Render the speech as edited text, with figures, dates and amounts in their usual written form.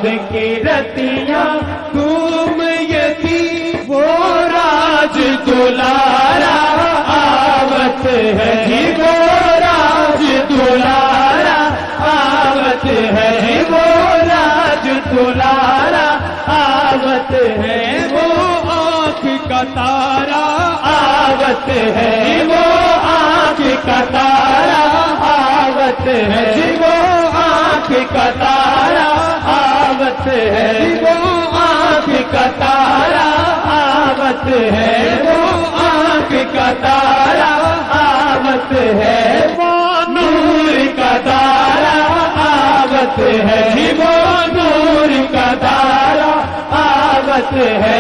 کی رتیاں گھوم یتی وہ راج دلارا آوت ہے جی وہ راج دلارا آوت ہے وہ راج دلارا آوت ہے وہ آنکھ کا تارا آوت ہے وہ آنکھ کا تارا آوت ہے وہ آنکھ کا تارا آوت ہے وہ آنکھ کا تارا آوت ہے وہ آنکھ کا تارا آوت ہے وہ نور کا تارا آوت ہے وہ نور کا تارا آوت ہے